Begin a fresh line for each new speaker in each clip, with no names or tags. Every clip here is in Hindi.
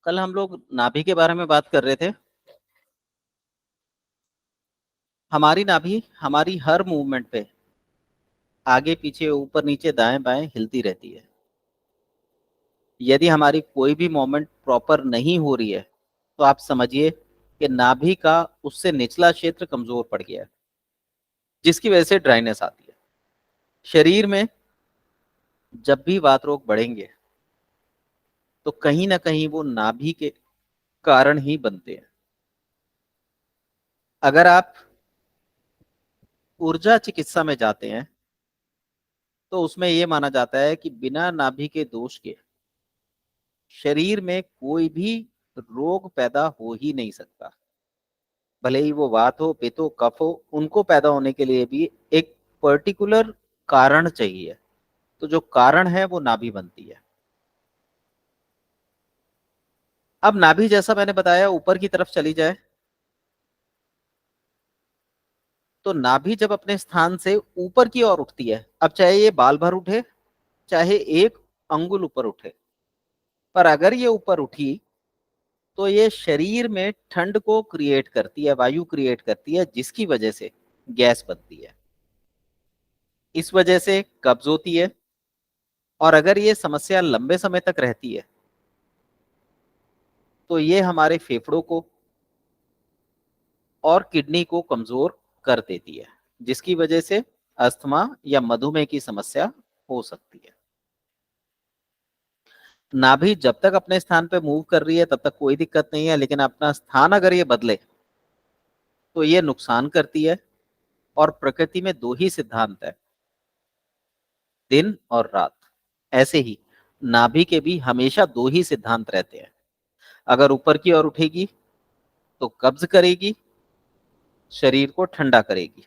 कल हम लोग नाभि के बारे में बात कर रहे थे। हमारी नाभि हमारी हर मूवमेंट पे आगे पीछे ऊपर नीचे दाएं बाएं हिलती रहती है। यदि हमारी कोई भी मूवमेंट प्रॉपर नहीं हो रही है तो आप समझिए कि नाभि का उससे निचला क्षेत्र कमजोर पड़ गया है, जिसकी वजह से ड्राइनेस आती है। शरीर में जब भी वात रोग बढ़ेंगे तो कहीं ना कहीं वो नाभि के कारण ही बनते हैं। अगर आप ऊर्जा चिकित्सा में जाते हैं तो उसमें यह माना जाता है कि बिना नाभि के दोष के शरीर में कोई भी रोग पैदा हो ही नहीं सकता। भले ही वो वात हो, पित्त हो, कफ हो, उनको पैदा होने के लिए भी एक पर्टिकुलर कारण चाहिए। तो जो कारण है वो नाभि बनती है। अब नाभि जैसा मैंने बताया ऊपर की तरफ चली जाए तो नाभि जब अपने स्थान से ऊपर की ओर उठती है, अब चाहे ये बाल भर उठे चाहे एक अंगुल ऊपर उठे, पर अगर ये ऊपर उठी तो ये शरीर में ठंड को क्रिएट करती है, वायु क्रिएट करती है, जिसकी वजह से गैस बनती है। इस वजह से कब्ज होती है। और अगर ये समस्या लंबे समय तक रहती है तो ये हमारे फेफड़ों को और किडनी को कमजोर कर देती है, जिसकी वजह से अस्थमा या मधुमेह की समस्या हो सकती है। नाभि जब तक अपने स्थान पे मूव कर रही है तब तक कोई दिक्कत नहीं है, लेकिन अपना स्थान अगर ये बदले तो ये नुकसान करती है। और प्रकृति में दो ही सिद्धांत है, दिन और रात। ऐसे ही नाभि के भी हमेशा दो ही सिद्धांत रहते हैं। अगर ऊपर की ओर उठेगी तो कब्ज करेगी, शरीर को ठंडा करेगी।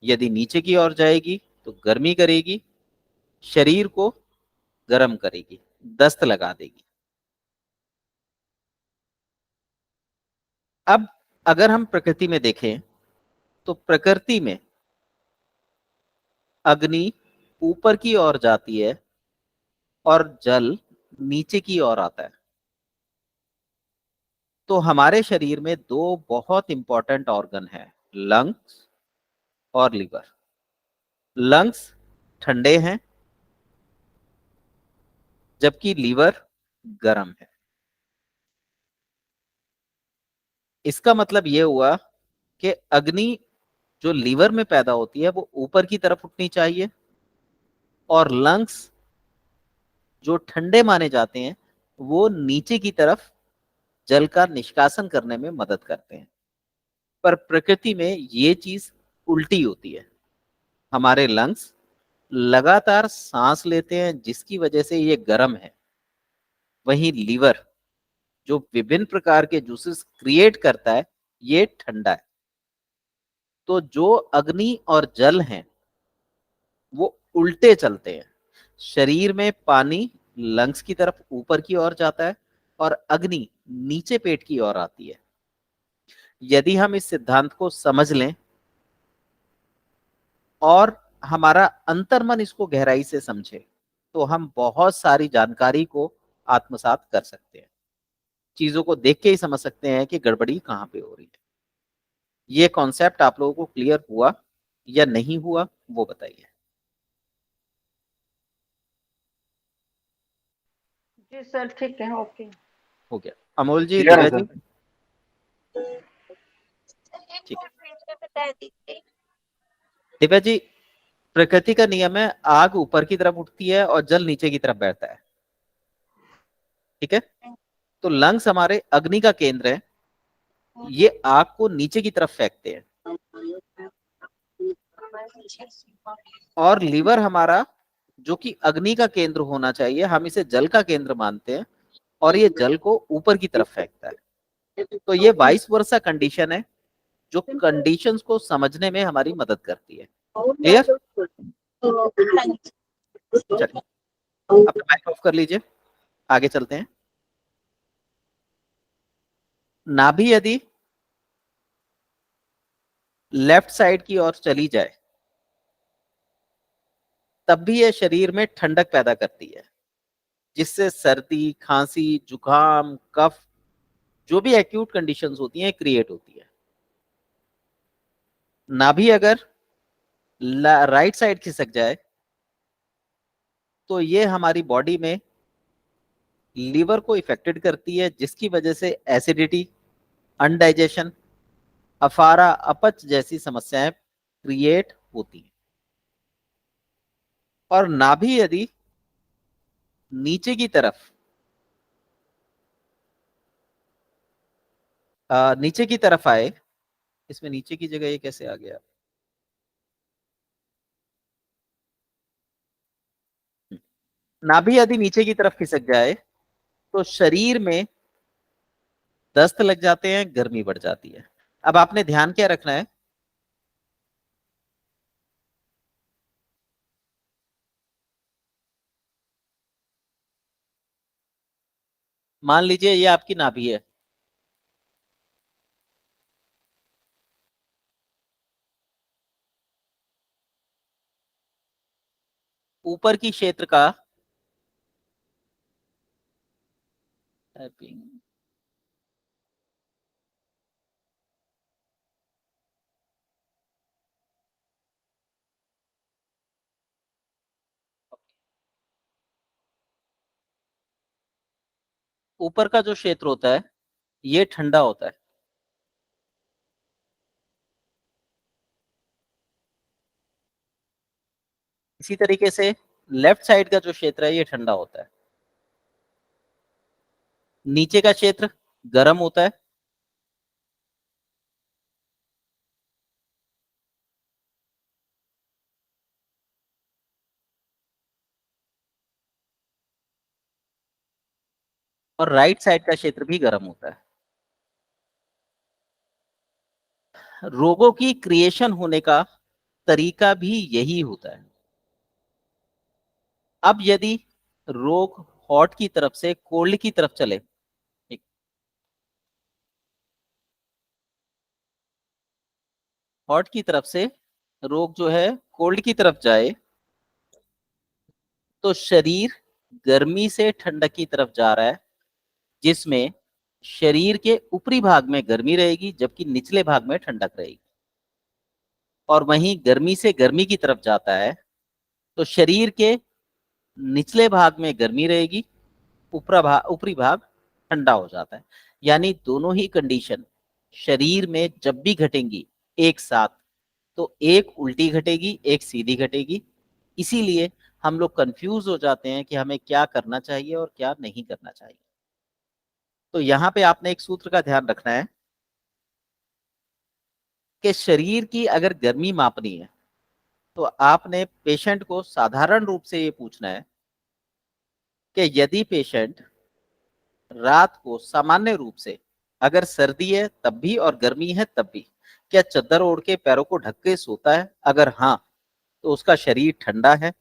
यदि नीचे की ओर जाएगी तो गर्मी करेगी, शरीर को गर्म करेगी, दस्त लगा देगी। अब अगर हम प्रकृति में देखें तो प्रकृति में अग्नि ऊपर की ओर जाती है और जल नीचे की ओर आता है। तो हमारे शरीर में दो बहुत इंपॉर्टेंट ऑर्गन है, लंग्स और लिवर। लंग्स ठंडे हैं जबकि लीवर गर्म है। इसका मतलब यह हुआ कि अग्नि जो लीवर में पैदा होती है वो ऊपर की तरफ उठनी चाहिए, और लंग्स जो ठंडे माने जाते हैं वो नीचे की तरफ जल का निष्कासन करने में मदद करते हैं। पर प्रकृति में ये चीज उल्टी होती है। हमारे लंग्स लगातार सांस लेते हैं जिसकी वजह से ये गर्म है, वहीं लीवर जो विभिन्न प्रकार के जूसेस क्रिएट करता है ये ठंडा है। तो जो अग्नि और जल हैं वो उल्टे चलते हैं। शरीर में पानी लंग्स की तरफ ऊपर की ओर जाता है और अग्नि नीचे पेट की ओर आती है। यदि हम इस सिद्धांत को समझ लें और हमारा अंतर्मन इसको गहराई से समझे तो हम बहुत सारी जानकारी को आत्मसात कर सकते हैं। चीजों को देख के ही समझ सकते हैं कि गड़बड़ी कहाँ पे हो रही है। ये कॉन्सेप्ट आप लोगों को क्लियर हुआ या नहीं हुआ वो बताइए।
जी सर, ठीक है, ओके।
हो गया। अमोल जी,
क्लियर है
दिव्या
सर।
जी, ठीक है। दिव्या जी, प्रकृति का नियम है आग ऊपर की तरफ उठती है और जल नीचे की तरफ बैठता है। ठीक है। तो लंग्स हमारे अग्नि का केंद्र है, ये आग को नीचे की तरफ फेंकते हैं। और लीवर हमारा जो कि अग्नि का केंद्र होना चाहिए, हम इसे जल का केंद्र मानते हैं, और ये जल को ऊपर की तरफ फेंकता है। तो ये वाइस वर्सा कंडीशन है जो कंडीशंस को समझने में हमारी मदद करती है। क्लियर? चलिए, अपना माइक ऑफ कर लीजिए, आगे चलते हैं। नाभि यदि लेफ्ट साइड की ओर चली जाए तब भी यह शरीर में ठंडक पैदा करती है, जिससे सर्दी, खांसी, जुकाम, कफ जो भी एक्यूट कंडीशंस होती हैं क्रिएट होती है। नाभि अगर राइट साइड खिसक जाए तो ये हमारी बॉडी में लीवर को इफेक्टेड करती है, जिसकी वजह से एसिडिटी, अनडाइजेशन, अफारा, अपच जैसी समस्याएं क्रिएट होती हैं। और नाभि यदि नीचे की तरफ नीचे की तरफ आए, इसमें नीचे की जगह ये कैसे आ गया? नाभि यदि नीचे की तरफ खिसक जाए तो शरीर में दस्त लग जाते हैं, गर्मी बढ़ जाती है। अब आपने ध्यान क्या रखना है, मान लीजिए ये आपकी नाभि है, ऊपर की क्षेत्र का ऊपर का जो क्षेत्र होता है ये ठंडा होता है। इसी तरीके से लेफ्ट साइड का जो क्षेत्र है ये ठंडा होता है। नीचे का क्षेत्र गर्म होता है। और राइट साइड का क्षेत्र भी गर्म होता है। रोगों की क्रिएशन होने का तरीका भी यही होता है। अब यदि रोग हॉट की तरफ से कोल्ड की तरफ चले, हॉट की तरफ से रोग जो है कोल्ड की तरफ जाए तो शरीर गर्मी से ठंडक की तरफ जा रहा है, जिसमें शरीर के ऊपरी भाग में गर्मी रहेगी जबकि निचले भाग में ठंडक रहेगी। और वहीं गर्मी से गर्मी की तरफ जाता है तो शरीर के निचले भाग में गर्मी रहेगी, ऊपरी भाग ठंडा हो जाता है। यानी दोनों ही कंडीशन शरीर में जब भी घटेंगी एक साथ, तो एक उल्टी घटेगी एक सीधी घटेगी। इसीलिए हम लोग कंफ्यूज हो जाते हैं कि हमें क्या करना चाहिए और क्या नहीं करना चाहिए। तो यहाँ पे आपने एक सूत्र का ध्यान रखना है कि शरीर की अगर गर्मी मापनी है तो आपने पेशेंट को साधारण रूप से ये पूछना है कि यदि पेशेंट रात को सामान्य रूप से, अगर सर्दी है तब भी और गर्मी है तब भी, क्या चद्दर ओढ़ के पैरों को ढक के सोता है? अगर हाँ, तो उसका शरीर ठंडा है।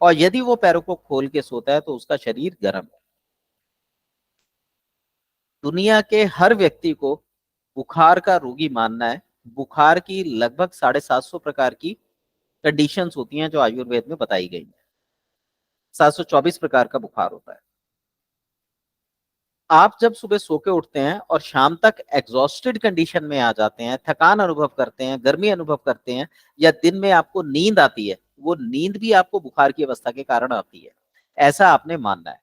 और यदि वो पैरों को खोल के सोता है तो उसका शरीर गर्म है। दुनिया के हर व्यक्ति को बुखार का रोगी मानना है। बुखार की लगभग 750 प्रकार की कंडीशंस होती हैं जो आयुर्वेद में बताई गई है। 724 प्रकार का बुखार होता है। आप जब सुबह सो के उठते हैं और शाम तक एग्जॉस्टेड कंडीशन में आ जाते हैं, थकान अनुभव करते हैं, गर्मी अनुभव करते हैं, या दिन में आपको नींद आती है, वो नींद भी आपको बुखार की अवस्था के कारण आती है, ऐसा आपने मानना है।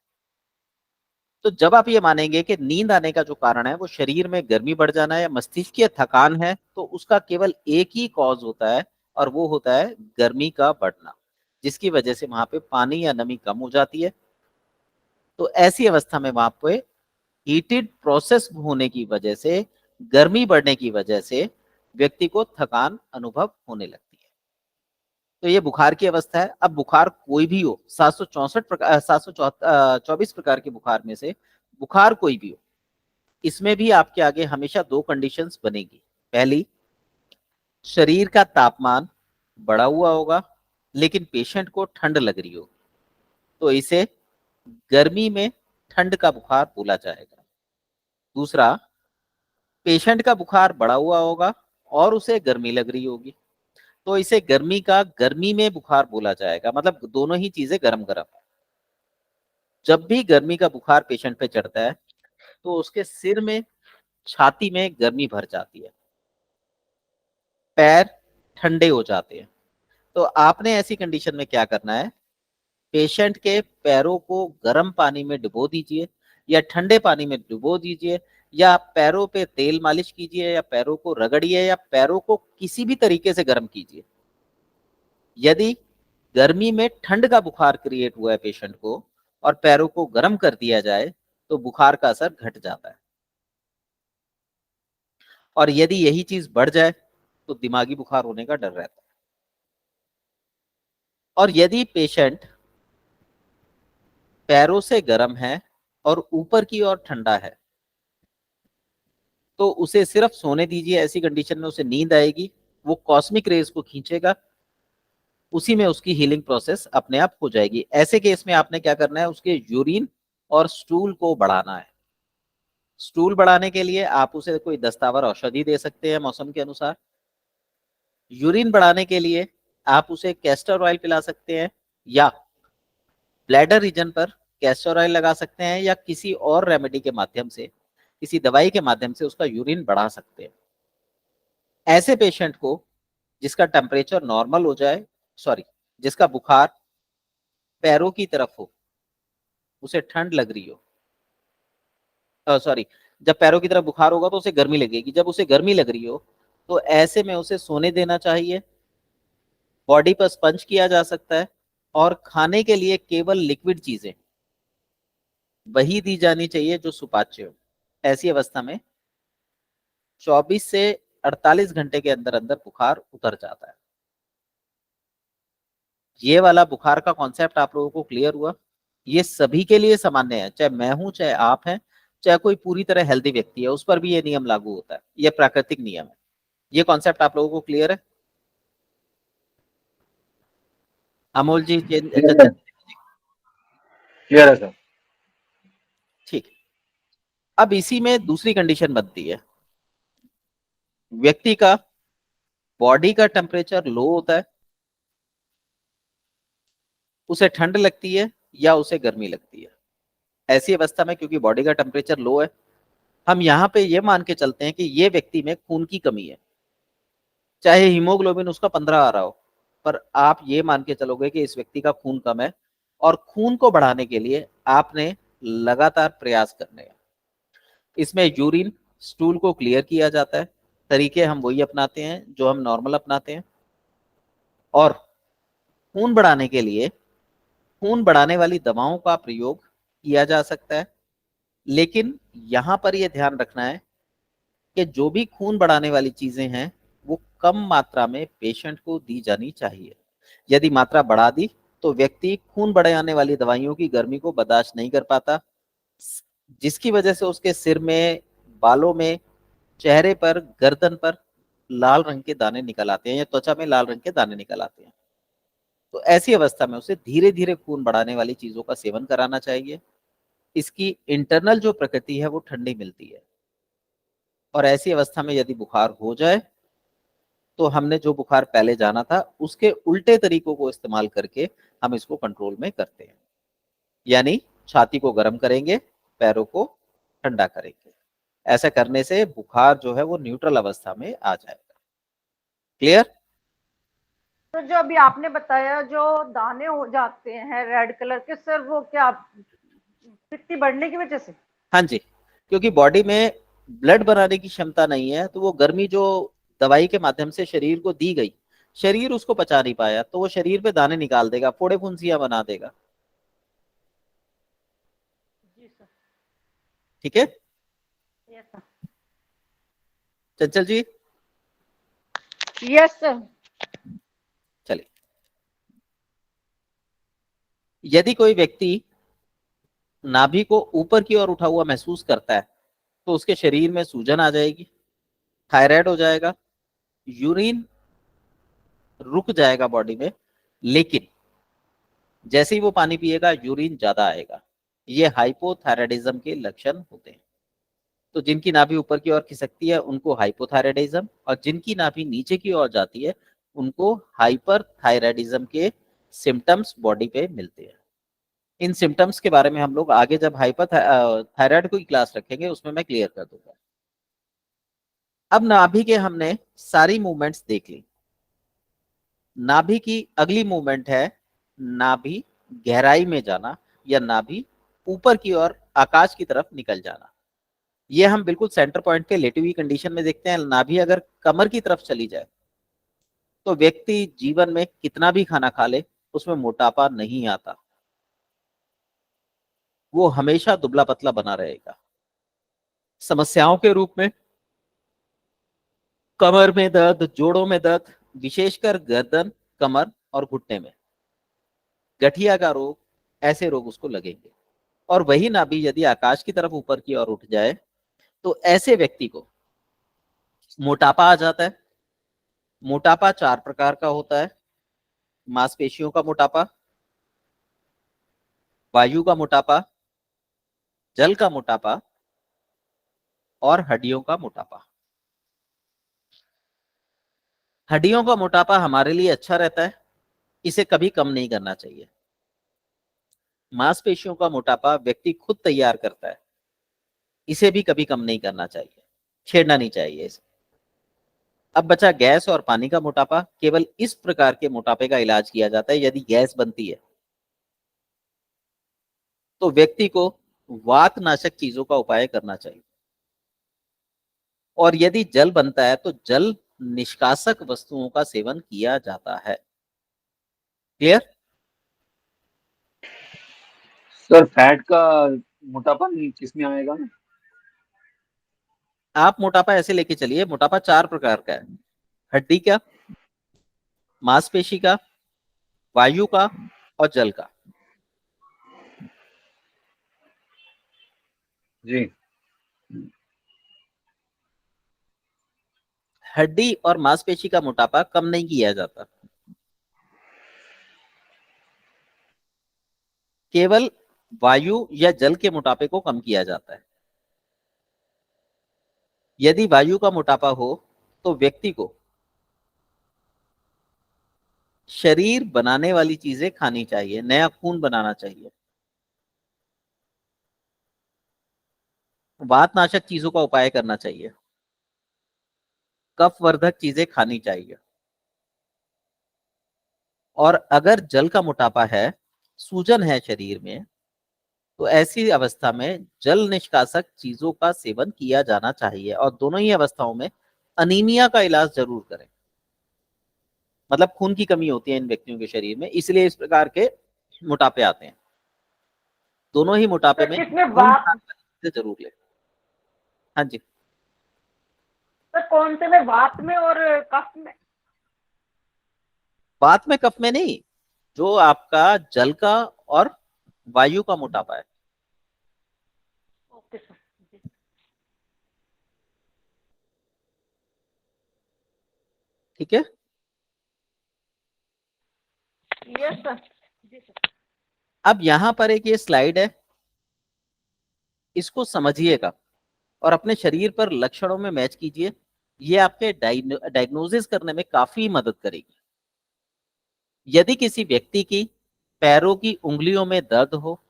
तो जब आप ये मानेंगे कि नींद आने का जो कारण है वो शरीर में गर्मी बढ़ जाना है या मस्तिष्कीय थकान है, तो उसका केवल एक ही कॉज होता है, और वो होता है गर्मी का बढ़ना, जिसकी वजह से वहां पे पानी या नमी कम हो जाती है। तो ऐसी अवस्था में वहां पे हीटेड प्रोसेस होने की वजह से, गर्मी बढ़ने की वजह से व्यक्ति को थकान अनुभव होने लगती है। तो ये बुखार की अवस्था है। अब बुखार कोई भी हो, 724 प्रकार के बुखार में से बुखार कोई भी हो, इसमें भी आपके आगे हमेशा दो कंडीशंस बनेगी। पहली, शरीर का तापमान बढ़ा हुआ होगा लेकिन पेशेंट को ठंड लग रही हो, तो इसे गर्मी में ठंड का बुखार बोला जाएगा। दूसरा, पेशेंट का बुखार बढ़ा हुआ होगा और उसे गर्मी लग रही होगी, तो इसे गर्मी का गर्मी में बुखार बोला जाएगा। मतलब दोनों ही चीजें गर्म गर्म है। जब भी गर्मी का बुखार पेशेंट पे चढ़ता है तो उसके सिर में, छाती में गर्मी भर जाती है, पैर ठंडे हो जाते हैं। तो आपने ऐसी कंडीशन में क्या करना है, पेशेंट के पैरों को गर्म पानी में डुबो दीजिए या ठंडे पानी में डुबो दीजिए, या पैरों पे तेल मालिश कीजिए, या पैरों को रगड़िए, या पैरों को किसी भी तरीके से गर्म कीजिए। यदि गर्मी में ठंड का बुखार क्रिएट हुआ है पेशेंट को और पैरों को गर्म कर दिया जाए तो बुखार का असर घट जाता है। और यदि यही चीज बढ़ जाए तो दिमागी बुखार होने का डर रहता है। और यदि पेशेंट पैरों से गर्म है और ऊपर की ओर ठंडा है तो उसे सिर्फ सोने दीजिए। ऐसी कंडीशन में उसे नींद आएगी, वो कॉस्मिक रेज को खींचेगा, उसी में उसकी हीलिंग प्रोसेस अपने आप हो जाएगी। ऐसे केस में आपने क्या करना है, उसके यूरिन और स्टूल को बढ़ाना है। स्टूल बढ़ाने के लिए आप उसे कोई दस्तावर औषधि दे सकते हैं मौसम के अनुसार। यूरिन बढ़ाने के लिए आप उसे कैस्टर ऑयल पिला सकते हैं, या ब्लैडर रीजन पर कैस्टर ऑयल लगा सकते हैं, या किसी और रेमेडी के माध्यम से, किसी दवाई के माध्यम से उसका यूरिन बढ़ा सकते हैं। ऐसे पेशेंट को जिसका टेम्परेचर नॉर्मल हो जाए, सॉरी, जिसका बुखार पैरों की तरफ हो, उसे ठंड लग रही हो, सॉरी, जब पैरों की तरफ बुखार होगा तो उसे गर्मी लगेगी, जब उसे गर्मी लग रही हो तो ऐसे में उसे सोने देना चाहिए। बॉडी पर स्पंज किया जा सकता है और खाने के लिए केवल लिक्विड चीजें वही दी जानी चाहिए जो सुपाच्य हो। ऐसी अवस्था में 24 से 48 घंटे के अंदर अंदर बुखार उतर जाता है। ये वाला बुखार का कॉन्सेप्ट आप लोगों को क्लियर हुआ? ये सभी के लिए सामान्य है, चाहे मैं हूं, चाहे आप हैं, चाहे कोई पूरी तरह हेल्दी व्यक्ति है, उस पर भी ये नियम लागू होता है। ये प्राकृतिक नियम है। ये कॉन्सेप्ट आप लोगों को क्लियर है? अमोल जी,
यस
चंचल
सर,
जी,
क्लियर है सर।
ठीक है। अब इसी में दूसरी कंडीशन बनती है, व्यक्ति का बॉडी का टेम्परेचर लो होता है, उसे ठंड लगती है या उसे गर्मी लगती है। ऐसी अवस्था में क्योंकि बॉडी का टेम्परेचर लो है, हम यहाँ पे ये मान के चलते हैं कि ये व्यक्ति में खून की कमी है, चाहे हीमोग्लोबिन उसका 15 आ रहा हो, पर आप ये मान के चलोगे कि इस व्यक्ति का खून कम है, और खून को बढ़ाने के लिए आपने लगातार प्रयास करने हैं। इसमें यूरिन स्टूल को क्लियर किया जाता है, तरीके हम वही अपनाते हैं जो हम नॉर्मल अपनाते हैं। और खून बढ़ाने के लिए खून बढ़ाने वाली दवाओं का प्रयोग किया जा सकता है, लेकिन यहां पर यह ध्यान रखना है कि जो भी खून बढ़ाने वाली चीजें हैं वो कम मात्रा में पेशेंट को दी जानी चाहिए। यदि मात्रा बढ़ा दी तो व्यक्ति खून बढ़ाने वाली दवाइयों की गर्मी को बर्दाश्त नहीं कर पाता, जिसकी वजह से उसके सिर में, बालों में, चेहरे पर, गर्दन पर लाल रंग के दाने निकल आते हैं, या त्वचा में लाल रंग के दाने निकल आते हैं। तो ऐसी अवस्था में उसे धीरे धीरे खून बढ़ाने वाली चीजों का सेवन कराना चाहिए। इसकी इंटरनल जो प्रकृति है वो ठंडी मिलती है। और ऐसी अवस्था में यदि बुखार हो जाए तो हमने जो बुखार पहले जाना था उसके उल्टे तरीकों को इस्तेमाल करके हम इसको कंट्रोल में करते हैं। यानी छाती को गर्म करेंगे, पैरों को ठंडा करेंगे। ऐसा करने से बुखार जो है वो न्यूट्रल अवस्था में आ जाएगा। क्लियर?
तो जो अभी आपने बताया जो दाने हो जाते हैं रेड कलर के, सर वो क्या पित्ती बढ़ने की वजह से?
हाँ जी, क्योंकि बॉडी में ब्लड बनाने की क्षमता नहीं है, तो वो गर्मी जो दवाई के माध्यम से शरीर को दी गई, शरीर उसको पचा नहीं पाया, तो वो शरीर पे दाने निकाल देगा, फोड़े फुंसियां बना देगा।
जी सर।
ठीक है
यस सर।
चंचल जी?
Yes sir.
चलिए, यदि कोई व्यक्ति नाभि को ऊपर की ओर उठा हुआ महसूस करता है तो उसके शरीर में सूजन आ जाएगी, थायराइड हो जाएगा, यूरिन रुक जाएगा बॉडी में, लेकिन जैसे ही वो पानी पिएगा यूरिन ज्यादा आएगा। ये हाइपोथायराइडिज्म के लक्षण होते हैं। तो जिनकी नाभि ऊपर की ओर खिसकती है उनको हाइपोथायराइडिज्म, और जिनकी नाभि नीचे की ओर जाती है उनको हाइपरथायराइडिज्म के सिम्टम्स बॉडी पे मिलते हैं। इन सिम्टम्स के बारे में हम लोग आगे जब हाइपर थायराइड की क्लास रखेंगे उसमें मैं क्लियर कर दूंगा। अब नाभि के हमने सारी मूवमेंट्स देख ली। नाभि की अगली मूवमेंट है नाभि गहराई में जाना या नाभि ऊपर की ओर आकाश की तरफ निकल जाना। ये हम बिल्कुल सेंटर पॉइंट पे लेटी हुई कंडीशन में देखते हैं। नाभि अगर कमर की तरफ चली जाए तो व्यक्ति जीवन में कितना भी खाना खा ले उसमें मोटापा नहीं आता, वो हमेशा दुबला पतला बना रहेगा। समस्याओं के रूप में कमर में दर्द, जोड़ों में दर्द, विशेषकर गर्दन, कमर और घुटने में, गठिया का रोग, ऐसे रोग उसको लगेंगे। और वही नाभि यदि आकाश की तरफ ऊपर की ओर उठ जाए तो ऐसे व्यक्ति को मोटापा आ जाता है। मोटापा 4 प्रकार का होता है। मांसपेशियों का मोटापा, वायु का मोटापा, जल का मोटापा और हड्डियों का मोटापा। हड्डियों का मोटापा हमारे लिए अच्छा रहता है, इसे कभी कम नहीं करना चाहिए। मांसपेशियों का मोटापा व्यक्ति खुद तैयार करता है, इसे भी कभी कम नहीं करना चाहिए, छेड़ना नहीं चाहिए इसे। अब बचा गैस और पानी का मोटापा। केवल इस प्रकार के मोटापे का इलाज किया जाता है यदि गैस बनती है तो व्यक्ति को वातनाशक चीजों का उपाय करना चाहिए। और यदि जल बनता है तो जल निष्कासक वस्तुओं का सेवन किया जाता है। क्लियर?
सर फैट का मोटापा नहीं किसमें आएगा?
आप मोटापा ऐसे लेके चलिए, मोटापा 4 प्रकार का है। हड्डी का, मांसपेशी का, वायु का और जल का।
जी।
हड्डी और मांसपेशी का मोटापा कम नहीं किया जाता, केवल वायु या जल के मोटापे को कम किया जाता है। यदि वायु का मोटापा हो तो व्यक्ति को शरीर बनाने वाली चीजें खानी चाहिए, नया खून बनाना चाहिए। वातनाशक चीजों का उपाय करना चाहिए, कफवर्धक चीजें खानी चाहिए। और अगर जल का मोटापा है, सूजन है शरीर में, तो ऐसी अवस्था में जल निष्कासक चीजों का सेवन किया जाना चाहिए। और दोनों ही अवस्थाओं में अनीमिया का इलाज जरूर करें। मतलब खून की कमी होती है इन व्यक्तियों के शरीर में, इसलिए इस प्रकार के मोटापे आते हैं। दोनों ही मोटापे
सर
में
किसमें
खून
वात,
बनाने वाली चीजें जरूर लें। हाँ जी।
सर कौन से में, वात में और कफ में?
बात में कफ में नहीं, जो आपका जल का और वायु का मोटापा है।
Okay sir.
ठीक है।
Yes sir. जी सर।
अब यहां पर एक ये स्लाइड है, इसको समझिएगा और अपने शरीर पर लक्षणों में मैच कीजिए। ये आपके डायग्नोसिस करने में काफी मदद करेगी। यदि किसी व्यक्ति की पैरों की उंगलियों में दर्द हो,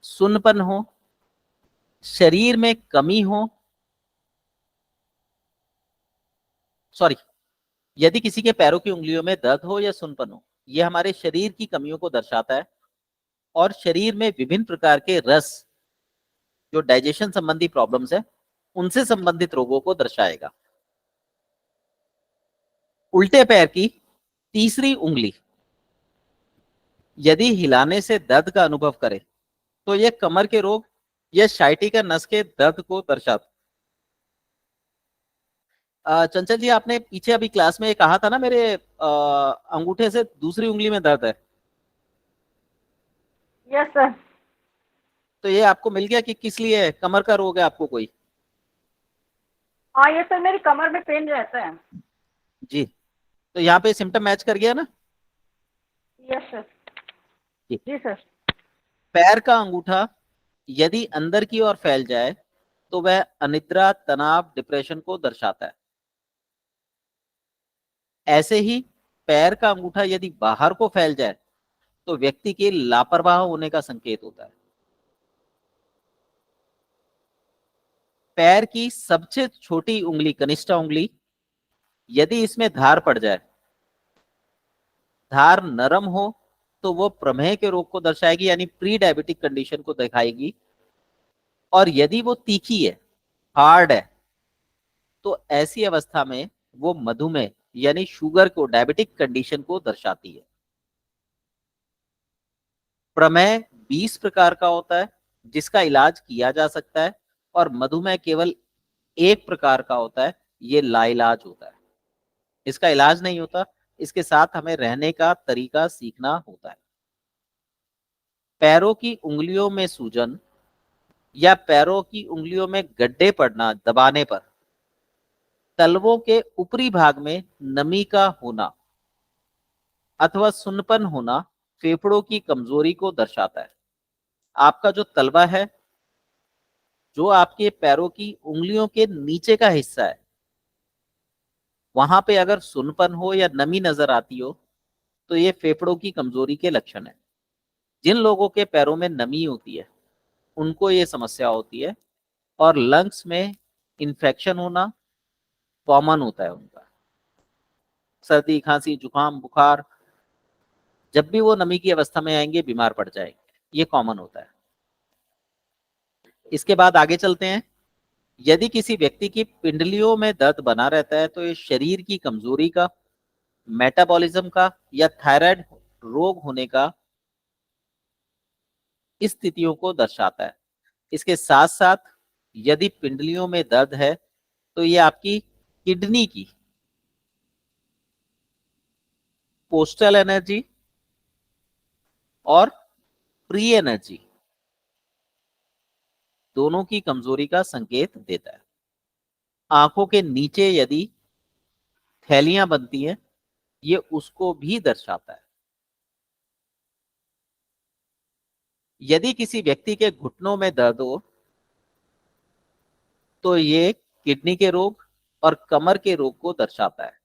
सुन्नपन हो, शरीर में कमी हो, सॉरी, यदि किसी के पैरों की उंगलियों में दर्द हो या सुन्नपन हो, ये हमारे शरीर की कमियों को दर्शाता है। और शरीर में विभिन्न प्रकार के रस, जो डाइजेशन संबंधी प्रॉब्लम्स है, उनसे संबंधित रोगों को दर्शाएगा। उल्टे पैर की तीसरी उंगली यदि हिलाने से दर्द का अनुभव करे तो यह कमर के रोग या शाइटिका नस के दर्द को दर्शाता। चंचल जी, आपने पीछे अभी क्लास में कहा था ना, मेरे अंगूठे से दूसरी उंगली में दर्द है।
Yes sir.
तो ये आपको मिल गया कि किस लिए है? कमर का रोग है आपको कोई?
हाँ ये सर, मेरी कमर में पेन रहता है।
जी, तो यहाँ पे सिम्टम मैच कर गया ना?
Yes sir.
जी।
जी सर।
पैर का अंगूठा यदि अंदर की ओर फैल जाए तो वह अनिद्रा, तनाव, डिप्रेशन को दर्शाता है। ऐसे ही पैर का अंगूठा यदि बाहर को फैल जाए तो व्यक्ति के लापरवाह होने का संकेत होता है। पैर की सबसे छोटी उंगली कनिष्ठा उंगली, यदि इसमें धार पड़ जाए, धार नरम हो, तो वो प्रमेह के रोग को दर्शाएगी, यानी प्री डायबिटिक कंडीशन को दिखाएगी। और यदि वो तीखी है, हार्ड है, तो ऐसी अवस्था में वो मधुमेह यानी शुगर को, डायबिटिक कंडीशन को दर्शाती है। प्रमेह 20 प्रकार का होता है जिसका इलाज किया जा सकता है, और मधुमेह केवल एक प्रकार का होता है, ये लाइलाज होता है, इसका इलाज नहीं होता। इसके साथ हमें रहने का तरीका सीखना होता है। पैरों की उंगलियों में सूजन या पैरों की उंगलियों में गड्ढे पड़ना दबाने पर तलवों के ऊपरी भाग में नमी का होना अथवा सुन्नपन होना फेफड़ों की कमजोरी को दर्शाता है। आपका जो तलवा है, जो आपके पैरों की उंगलियों के नीचे का हिस्सा है, वहां पे अगर सुन्नपन हो या नमी नजर आती हो, तो ये फेफड़ों की कमजोरी के लक्षण है। जिन लोगों के पैरों में नमी होती है उनको ये समस्या होती है। और लंग्स में इन्फेक्शन होना कॉमन होता है उनका। सर्दी, खांसी, जुकाम, बुखार, जब भी वो नमी की अवस्था में आएंगे बीमार पड़ जाएंगे, ये कॉमन होता है। इसके बाद आगे चलते हैं। यदि किसी व्यक्ति की पिंडलियों में दर्द बना रहता है, तो ये शरीर की कमजोरी का, मेटाबॉलिज्म का या थायराइड रोग होने का स्थितियों को दर्शाता है। इसके साथ साथ यदि पिंडलियों में दर्द है, तो ये आपकी किडनी की पोस्टल एनर्जी और प्री एनर्जी दोनों की कमजोरी का संकेत देता है। आंखों के नीचे यदि थैलियां बनती हैं, ये उसको भी दर्शाता है। यदि किसी व्यक्ति के घुटनों में दर्द हो, तो ये किडनी के रोग और कमर के रोग को दर्शाता है।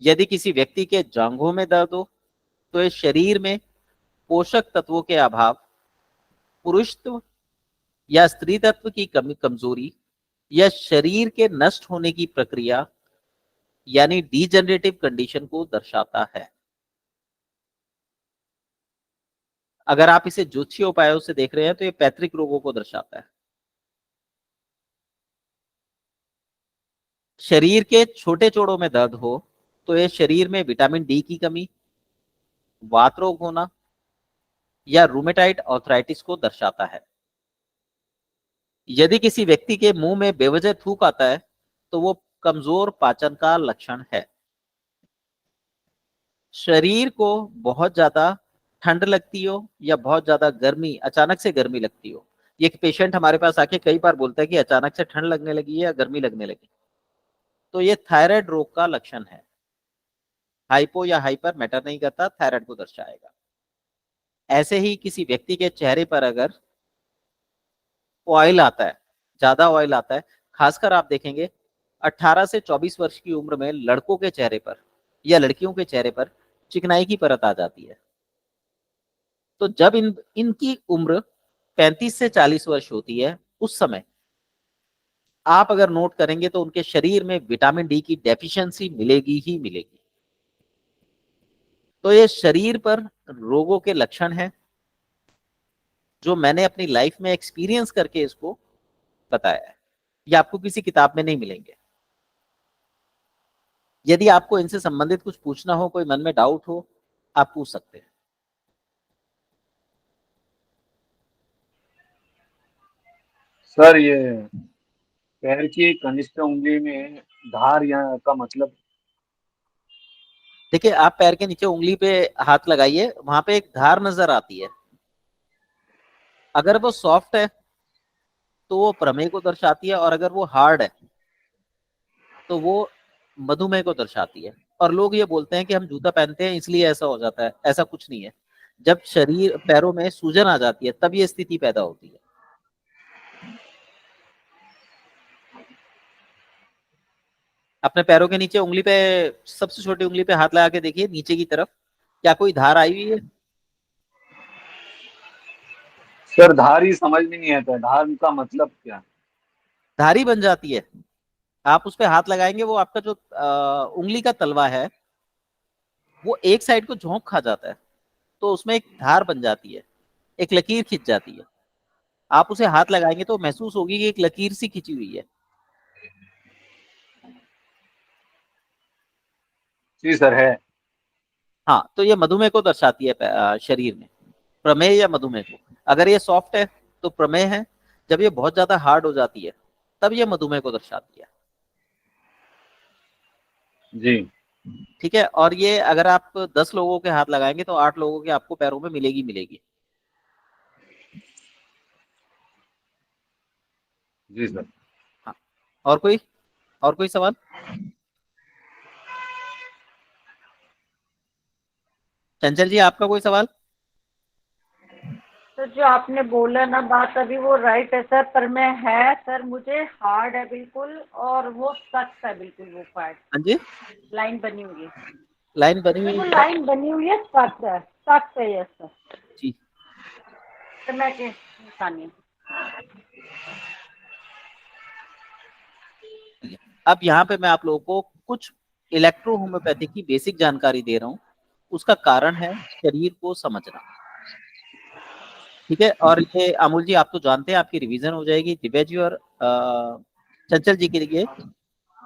यदि किसी व्यक्ति के जांघों में दर्द हो, तो ये शरीर में पोषक तत्वों के अभाव, पुरुषत्व या स्त्री तत्व की कमी, कमजोरी या शरीर के नष्ट होने की प्रक्रिया यानी डीजनरेटिव कंडीशन को दर्शाता है। अगर आप इसे ज्योतिषीय उपायों से देख रहे हैं, तो ये पैतृक रोगों को दर्शाता है। शरीर के छोटे जोड़ों में दर्द हो, तो ये शरीर में विटामिन डी की कमी, वात रोग होना या रूमेटाइड आर्थराइटिस को दर्शाता है। यदि किसी व्यक्ति के मुंह में बेवजह थूक आता है, तो वो कमजोर पाचन का लक्षण है। शरीर को बहुत ज्यादा ठंड लगती हो या बहुत ज्यादा गर्मी, अचानक से गर्मी लगती हो। ये एक पेशेंट हमारे पास आके कई बार बोलता है कि अचानक से ठंड लगने लगी है या गर्मी लगने लगी, तो ये थायराइड रोग का लक्षण है। हाइपो या हाइपर मैटर नहीं करता, थायराइड को दर्शाएगा। ऐसे ही किसी व्यक्ति के चेहरे पर अगर ऑयल आता है, ज्यादा ऑयल आता है, खासकर आप देखेंगे 18 से 24 वर्ष की उम्र में लड़कों के चेहरे पर या लड़कियों के चेहरे पर चिकनाई की परत आ जाती है। तो जब इनकी उम्र 35 से 40 वर्ष होती है, उस समय आप अगर नोट करेंगे तो उनके शरीर में विटामिन डी की डेफिशिएंसी मिलेगी ही मिलेगी। तो ये शरीर पर रोगों के लक्षण हैं जो मैंने अपनी लाइफ में एक्सपीरियंस करके इसको बताया है। ये आपको किसी किताब में नहीं मिलेंगे। यदि आपको इनसे संबंधित कुछ पूछना हो, कोई मन में डाउट हो, आप पूछ सकते हैं।
सर ये पैर की कनिष्ठ उंगली में धार यहाँ का मतलब?
देखिए, आप पैर के नीचे उंगली पे हाथ लगाइए, वहां पे एक धार नजर आती है। अगर वो सॉफ्ट है तो वो प्रमेह को दर्शाती है, और अगर वो हार्ड है तो वो मधुमेह को दर्शाती है। और लोग ये बोलते हैं कि हम जूता पहनते हैं इसलिए ऐसा हो जाता है, ऐसा कुछ नहीं है। जब शरीर पैरों में सूजन आ जाती है तब ये स्थिति पैदा होती है। अपने पैरों के नीचे उंगली पे, सबसे छोटी उंगली पे हाथ लगा के देखिए नीचे की तरफ। क्या कोई धार आई हुई है?
सर धार ही समझ में नहीं आता, धार का मतलब क्या?
धारी बन जाती है। आप उस पे हाथ लगाएंगे, वो आपका जो उंगली का तलवा है वो एक साइड को झोंक खा जाता है, तो उसमें एक धार बन जाती है, एक लकीर खिंच जाती है। आप उसे हाथ लगाएंगे तो महसूस होगी कि एक लकीर सी खिंची हुई है।
जी सर है।
हाँ, तो ये मधुमेह को दर्शाती है शरीर में, प्रमेह या मधुमेह को। अगर ये सॉफ्ट है तो प्रमेह है, जब ये बहुत ज्यादा हार्ड हो जाती है तब ये मधुमेह को दर्शाती है।
जी।
ठीक है, और ये अगर आप 10 लोगों के हाथ लगाएंगे तो 8 लोगों के आपको पैरों में मिलेगी मिलेगी।
जी सर।
हाँ, और कोई सवाल? चंचल जी, आपका कोई सवाल?
तो जो आपने बोला ना बात अभी, वो राइट है सर, पर मैं है सर, मुझे हार्ड है बिल्कुल, और वो सख्त है बिल्कुल, वो पार्ट
हाँ जी,
लाइन बनी हुई है,
लाइन बनी हुई
बिल्कुल
है।
लाइन बनी हुई है, सख्त है यस सर।
जी,
तो मैं के निशानी
अब यहाँ पे मैं आप लोगों को कुछ इलेक्ट्रो होम्योपैथी की बेसिक जानकारी दे रहा हूँ। उसका कारण है शरीर को समझना। ठीक है, और ये अमूल जी आप तो जानते हैं, आपकी रिवीजन हो जाएगी। दिव्या जी और चंचल जी के लिए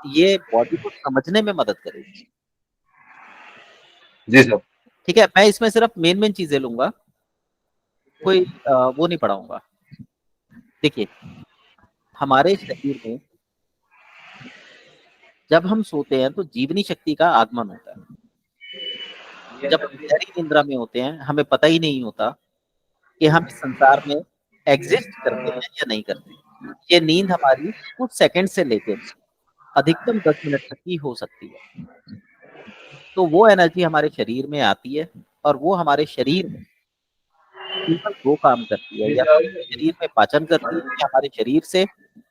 ये बॉडी को समझने में मदद करेगी।
जी सर।
ठीक है, मैं इसमें सिर्फ मेन मेन चीजें लूंगा, कोई वो नहीं पढ़ाऊंगा। देखिए, हमारे शरीर में जब हम सोते हैं तो जीवनी शक्ति का आगमन होता है। जब हम गहरी निद्रा में होते हैं हमें पता ही नहीं होता कि हम इस संसार में एग्जिस्ट करते हैं या नहीं करते। ये नींद हमारी कुछ सेकंड से लेके अधिकतम 10 मिनट तक की हो सकती है। तो वो एनर्जी हमारे शरीर में आती है, और वो हमारे शरीर में केवल दो काम करती है, या तो शरीर में पाचन करती है या हमारे शरीर से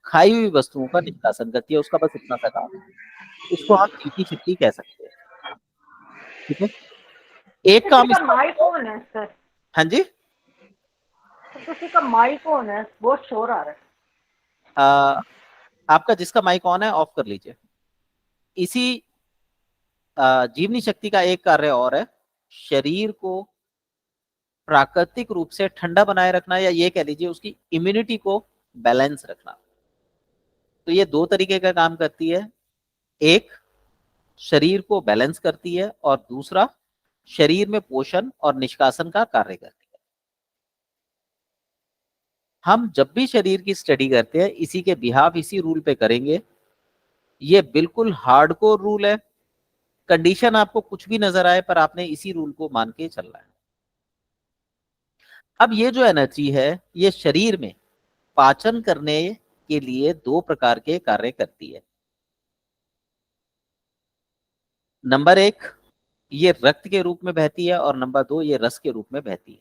खाई हुई वस्तुओं का निष्कासन करती है। उसका बस इतना सा काम है। इसको हम जीवनी शक्ति कह सकते हैं। ठीक है, एक
किसी
काम
का
इसका
माइक
होता है।
ऑन है सर,
हाँ जी,
किसी का माइक ऑन है, बहुत शोर आ रहा है।
आ, आपका जिसका माइक ऑन है ऑफ कर लीजिए। इसी जीवनी शक्ति का एक कार्य और है, शरीर को प्राकृतिक रूप से ठंडा बनाए रखना, या ये कह लीजिए उसकी इम्यूनिटी को बैलेंस रखना। तो ये दो तरीके का काम करती है। एक, शरीर को बैलेंस करती है, और दूसरा शरीर में पोषण और निष्कासन का कार्य करती है। हम जब भी शरीर की स्टडी करते हैं इसी के बिहाफ, इसी रूल पे करेंगे। ये बिल्कुल हार्डकोर रूल है। कंडीशन आपको कुछ भी नजर आए पर आपने इसी रूल को मान के चलना है। अब ये जो एनर्जी है ये शरीर में पाचन करने के लिए दो प्रकार के कार्य करती है। नंबर एक, ये रक्त के रूप में बहती है, और नंबर दो, ये रस के रूप में बहती है।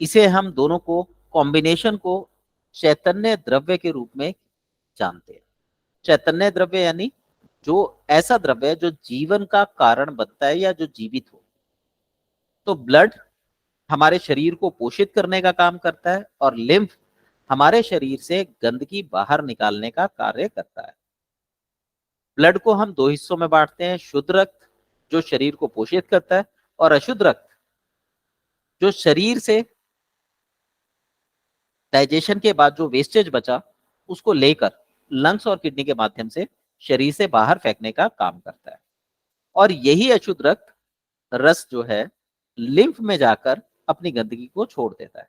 इसे हम दोनों को कॉम्बिनेशन को चैतन्य द्रव्य के रूप में जानते हैं। चैतन्य द्रव्य यानी जो ऐसा द्रव्य है जो जीवन का कारण बनता है या जो जीवित हो। तो ब्लड हमारे शरीर को पोषित करने का काम करता है, और लिम्फ हमारे शरीर से गंदगी बाहर निकालने का कार्य करता है। ब्लड को हम दो हिस्सों में बांटते हैं, शुद्ध रक्त जो शरीर को पोषित करता है, और अशुद्ध रक्त जो शरीर से डाइजेशन के बाद जो वेस्टेज बचा उसको लेकर लंग्स और किडनी के माध्यम से शरीर से बाहर फेंकने का काम करता है। और यही अशुद्ध रक्त रस जो है लिम्फ में जाकर अपनी गंदगी को छोड़ देता है।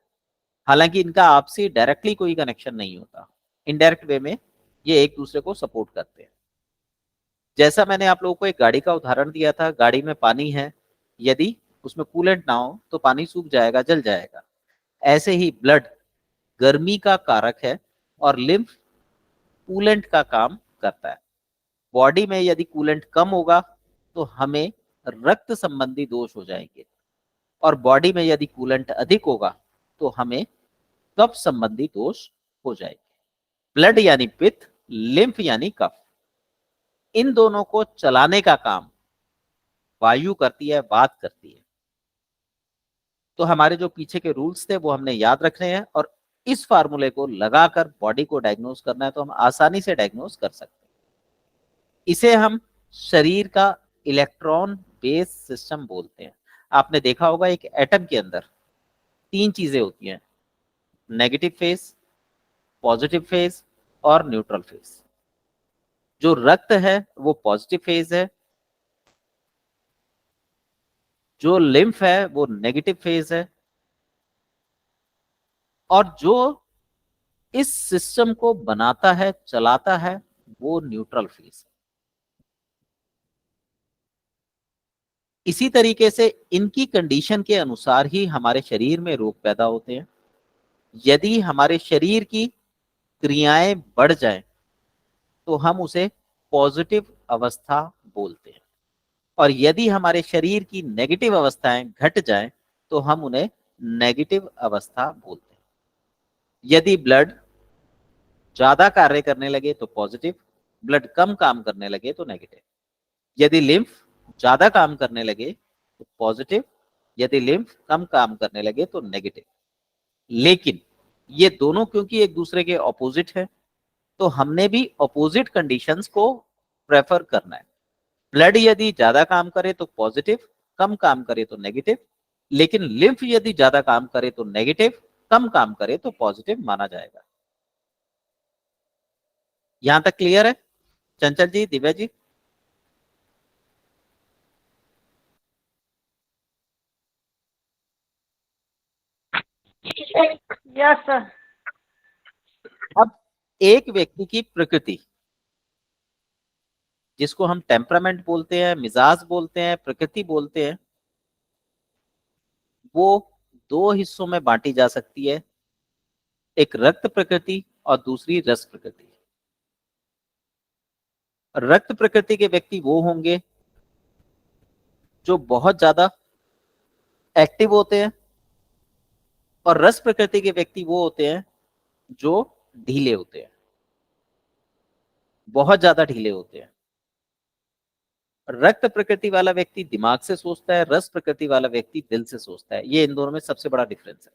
हालांकि इनका आपसी डायरेक्टली कोई कनेक्शन नहीं होता, इनडायरेक्ट वे में ये एक दूसरे को सपोर्ट करते हैं। जैसा मैंने आप लोगों को एक गाड़ी का उदाहरण दिया था, गाड़ी में पानी है, यदि उसमें कूलेंट ना हो तो पानी सूख जाएगा, जल जाएगा। ऐसे ही ब्लड गर्मी का कारक है, और लिम्फ कूलेंट का काम करता है। बॉडी में यदि कूलेंट कम होगा तो हमें रक्त संबंधी दोष हो जाएंगे, और बॉडी में यदि कूलेंट अधिक होगा तो हमें कफ संबंधी दोष हो जाएंगे। ब्लड यानी पित्त, लिम्फ यानी कफ। इन दोनों को चलाने का काम वायु करती है, बात करती है। तो हमारे जो पीछे के रूल्स थे वो हमने याद रखने हैं और इस फार्मूले को लगाकर बॉडी को डायग्नोज करना है तो हम आसानी से डायग्नोज कर सकते हैं। इसे हम शरीर का इलेक्ट्रॉन बेस सिस्टम बोलते हैं। आपने देखा होगा एक एटम के अंदर 3 चीजें होती हैं, नेगेटिव फेज, पॉजिटिव फेज और न्यूट्रल फेज। जो रक्त है वो पॉजिटिव फेज है, जो लिम्फ है वो नेगेटिव फेज है, और जो इस सिस्टम को बनाता है, चलाता है, वो न्यूट्रल फेज है। इसी तरीके से इनकी कंडीशन के अनुसार ही हमारे शरीर में रोग पैदा होते हैं। यदि हमारे शरीर की क्रियाएं बढ़ जाएं तो हम उसे पॉजिटिव अवस्था बोलते हैं, और यदि हमारे शरीर की नेगेटिव अवस्थाएं घट जाएं तो हम उन्हें नेगेटिव अवस्था बोलते हैं। यदि ब्लड ज्यादा कार्य करने लगे तो पॉजिटिव, ब्लड कम काम करने लगे तो नेगेटिव। यदि लिम्फ ज्यादा काम करने लगे तो पॉजिटिव, यदि लिम्फ कम काम करने लगे तो नेगेटिव। लेकिन ये दोनों क्योंकि एक दूसरे के ऑपोजिट है तो हमने भी ऑपोजिट कंडीशंस को प्रेफर करना है। ब्लड यदि ज्यादा काम करे तो पॉजिटिव, कम काम करे तो नेगेटिव, लेकिन लिम्फ यदि ज्यादा काम करे तो नेगेटिव, कम काम करे तो पॉजिटिव माना जाएगा। यहां तक क्लियर है चंचल जी, दिव्या जी?
Yes sir.
अब एक व्यक्ति की प्रकृति, जिसको हम टेम्परामेंट बोलते हैं, मिजाज बोलते हैं, प्रकृति बोलते हैं, वो 2 हिस्सों में बांटी जा सकती है, एक रक्त प्रकृति और दूसरी रस प्रकृति। रक्त प्रकृति के व्यक्ति वो होंगे जो बहुत ज्यादा एक्टिव होते हैं, और रस प्रकृति के व्यक्ति वो होते हैं जो ढीले होते हैं, बहुत ज्यादा ढीले होते हैं। रक्त प्रकृति वाला व्यक्ति दिमाग से सोचता है, रस प्रकृति वाला व्यक्ति दिल से सोचता है। ये इन दोनों में सबसे बड़ा डिफरेंस है।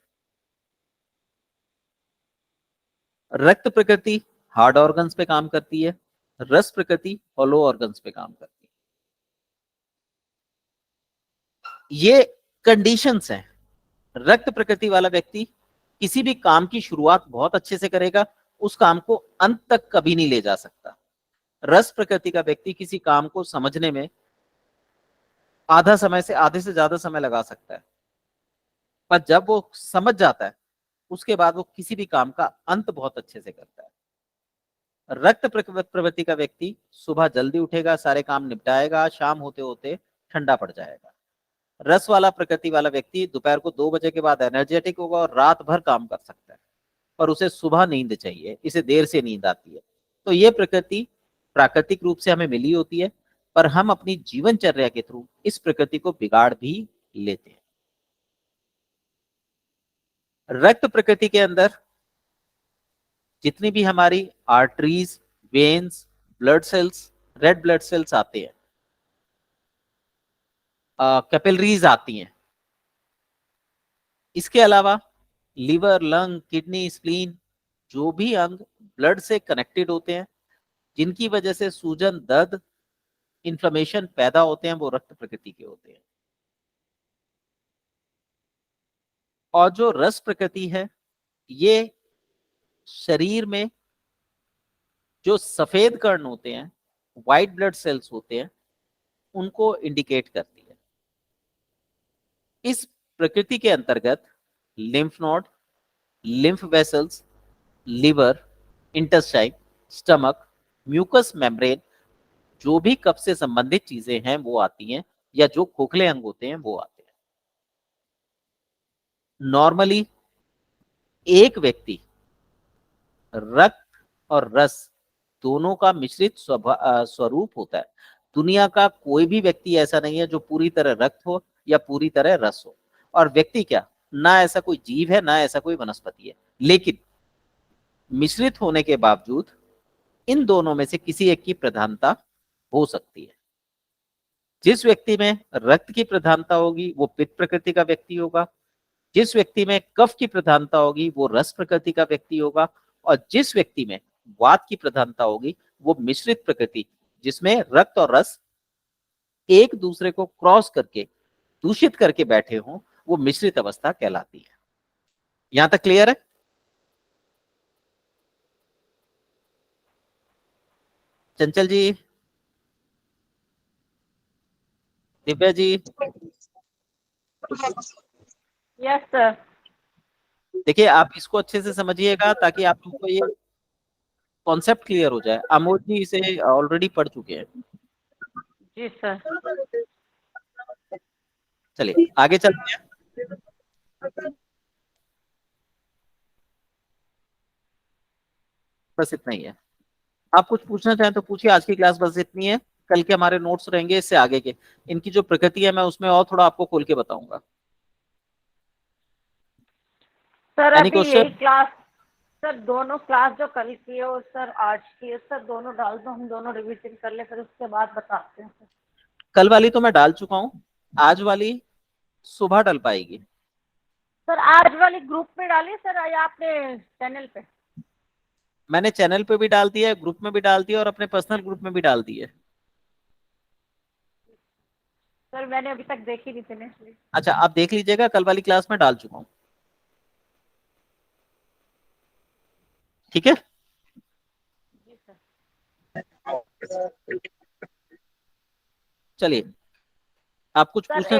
रक्त प्रकृति हार्ड ऑर्गन्स पे काम करती है, रस प्रकृति हॉलो ऑर्गन्स पे काम करती है। ये कंडीशंस हैं। रक्त प्रकृति वाला व्यक्ति किसी भी काम की शुरुआत बहुत अच्छे से करेगा, उस काम को अंत तक कभी नहीं ले जा सकता। रस प्रकृति का व्यक्ति किसी काम को समझने में आधा समय से आधे से ज्यादा समय लगा सकता है, पर जब वो समझ जाता है उसके बाद वो किसी भी काम का अंत बहुत अच्छे से करता है। रक्त प्रवृत्ति का व्यक्ति सुबह जल्दी उठेगा, सारे काम निपटाएगा, शाम होते होते ठंडा पड़ जाएगा। रस वाला प्रकृति वाला व्यक्ति दोपहर को 2 बजे के बाद एनर्जेटिक होगा और रात भर काम कर सकता है, पर उसे सुबह नींद चाहिए, इसे देर से नींद आती है। तो ये प्रकृति प्राकृतिक रूप से हमें मिली होती है, पर हम अपनी जीवनचर्या के थ्रू इस प्रकृति को बिगाड़ भी लेते हैं। रक्त प्रकृति के अंदर जितनी भी हमारी arteries, veins, blood cells, red blood cells आते हैं, कैपिलरीज आती हैं, इसके अलावा लिवर, लंग, किडनी, स्प्लीन, जो भी अंग ब्लड से कनेक्टेड होते हैं, जिनकी वजह से सूजन, दर्द, इन्फ्लेमेशन पैदा होते हैं, वो रक्त प्रकृति के होते हैं। और जो रस प्रकृति है, ये शरीर में जो सफेद कण होते हैं, व्हाइट ब्लड सेल्स होते हैं, उनको इंडिकेट करती है। इस प्रकृति के अंतर्गत lymph node, lymph vessels, liver, intestine, stomach, mucus membrane, जो भी कफ से संबंधित चीजें हैं वो आती हैं, या जो खोखले अंग होते हैं वो आते हैं। नॉर्मली एक व्यक्ति रक्त और रस दोनों का मिश्रित स्वरूप होता है। दुनिया का कोई भी व्यक्ति ऐसा नहीं है जो पूरी तरह रक्त हो या पूरी तरह रस हो। और व्यक्ति क्या, ना ऐसा कोई जीव है, ना ऐसा कोई वनस्पति है, लेकिन मिश्रित होने के बावजूद इन दोनों में से किसी एक की प्रधानता हो सकती है। जिस व्यक्ति में रक्त की प्रधानता होगी वो पित्त प्रकृति का व्यक्ति होगा, जिस व्यक्ति में कफ की प्रधानता होगी वो रस प्रकृति का व्यक्ति होगा, और जिस व्यक्ति में वात की प्रधानता होगी वो मिश्रित प्रकृति, जिसमें रक्त और रस एक दूसरे को क्रॉस करके दूषित करके बैठे हों, वो मिश्रित अवस्था कहलाती है। यहां तक क्लियर है? Chanchal ji, Divya ji,
yes sir.
देखिए आप इसको अच्छे से समझिएगा ताकि आप लोगों को ये कॉन्सेप्ट क्लियर हो जाए। अमोद जी इसे ऑलरेडी पढ़ चुके हैं।
जी सर।
चलिए आगे चलते हैं। बस इतना ही है। आप कुछ पूछना चाहें तो पूछिए। आज की क्लास बस इतनी है। कल के हमारे नोट्स रहेंगे इससे आगे के, इनकी जो प्रकृति है मैं उसमें और थोड़ा आपको खोल के बताऊंगा।
सर
एनी
अभी यही
क्वेश्चन?
क्लास, सर दोनों क्लास जो कल की है और सर आज की है, सर दोनों डाल दो, हम दोनों रिवीजन कर ले, फिर उसके बाद बताते हैं सर।
कल वाली तो मैं डाल चुका हूँ, आज वाली सुबह डल पाएगी।
सर आज वाली ग्रुप में डाली सर या आपने चैनल पे?
मैंने चैनल पे भी डाल दिया है, ग्रुप में भी डाल दिया और अपने पर्सनल ग्रुप में भी डाल दी है।
सर मैंने अभी तक देखी नहीं थी इसलिए।
अच्छा आप देख लीजिएगा, कल वाली क्लास में डाल चुका हूँ। ठीक है,
जी सर।
चलिए आप कुछ
सर
पूछना